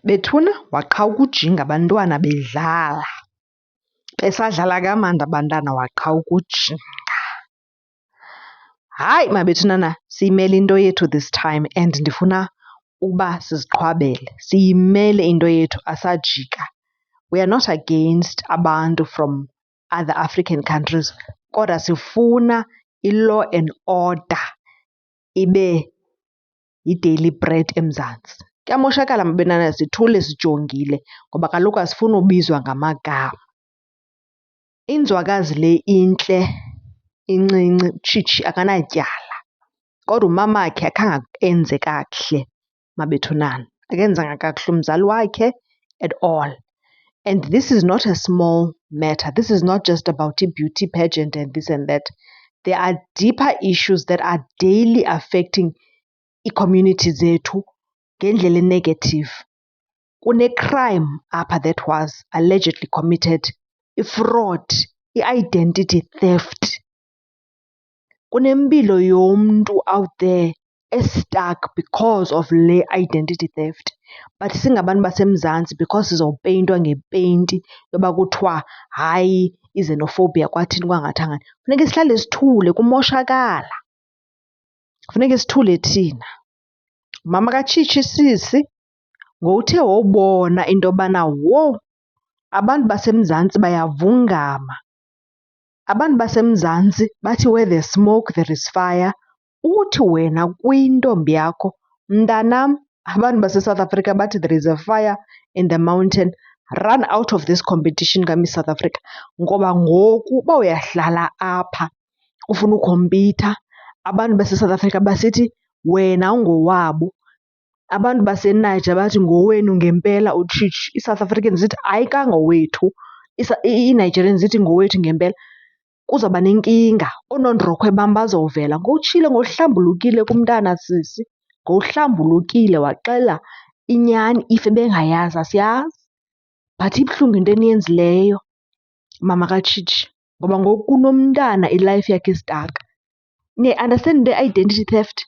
Bethuna waqhawuka ujinga abantwana bedlala. Besadlala kamandi abantwana waqhawuka ujinga. Hayi mabethunana, siyimele into yethu this time and ndifuna uba siziqhwabele. Siyimele into yethu asajika. We are not against abantu from other African countries, kodwa sifuna i-law and order ibe yi-daily bread eMzantsi. Kuyamoshakala mabetwana, sithule sijongile ngoba kaloku asifuni ubizwa ngamagama. Inzwakazi le intle incinci Tshitshi akanatyala, kodwa umamakhe akhange enze kakuhle mabethunana, akenzanga kakuhle umzali wakhe at all. And this is not a small matter. This is not just about beauty pageant and this and that. There are deeper issues that are daily affecting ii-community zethu ngendlela e-negative. Kune-crime apha that was allegedly committed, i-fraud, i-identity theft. Kunempilo yomntu out there stuck because of le identity theft. But singabantu baseMzantsi because sizopeyintwa ngepeyinti yoba kuthiwa hayi izenophobia kwathini kwangathangani, funeka sihlale sithule, kumoshakala. Funeka sithule thina. Mama kaTshitshi sisi, ngowuthe wawubona into yobana wo abantu baseMzantsi bayavungama, abantu baseMzantsi bathi where there's smoke there is fire, uthi wena kwintombi yakho, mntanam, abantu base-South Africa bathi there is a fire in the mountain, run out of this competition kaMiss South Africa. Ngoba ngoku uba uyahlala apha ufuna ukhompitha, abantu base-South Africa basithi wena ungowabo. Abantu baseNiger bathi ngowenu ngempela uTshitshi. I-South Africans zithi hayi kangowethu. I-Nigerians zithi ngowethu ngempela. Kuzawuba nenkinga, oonondrokhwe bam bazovela. Ngowutshile ngohlambulukile kumntana sisi, ngowuhlambulukile waxela inyani if bengayazi asiyazi. But ibuhlungu into eniyenzileyo mama kaTshitshi ngoba ngoku kunomntana ilife yakhe stuck. Niye-understand into ye-identity theft?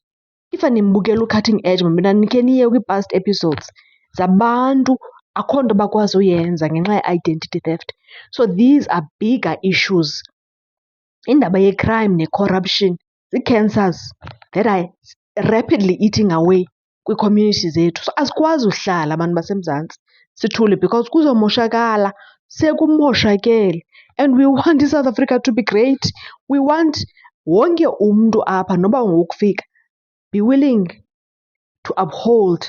If animbukela u-Cutting Edge mabentwana nikhe niye kwii-past episodes zabantu akho nto bakwazi uyenza ngenxa ye-identity theft. So these are bigger issues. Indaba ye-crime ne-corruption zii-cancers that are rapidly eating away kwii-community zethu. So asikwazi uhlala abantu baseMzantsi sithule because kuzomoshakala, sekumoshakele. And we want iSouth Africa to be great. We want wonke umntu apha noba ngowokufika be willing to uphold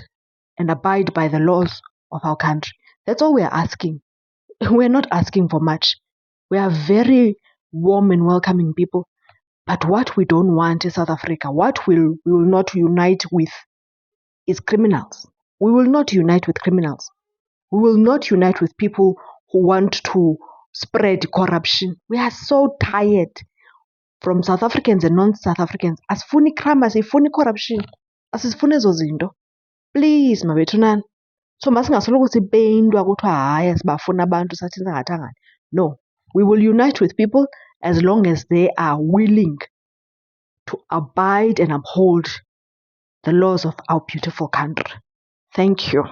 and abide by the laws of our country. That's all we are asking. We're not asking for much. We are very warm and welcoming people. But what we don't want in South Africa, what we will not unite with is criminals. We will not unite with criminals. We will not unite with people who want to spread corruption. We are so tired from South Africans and non-South Africans. Asifuni crime, asifuni corruption. Asifuni ezo zinto. Please mabethunana. So masingasoloko sipeyintwa kuthiwa hayi asibafuna abantu sathi sangathangani. No, we will unite with people as long as they are willing to abide and uphold the laws of our beautiful country. Thank you.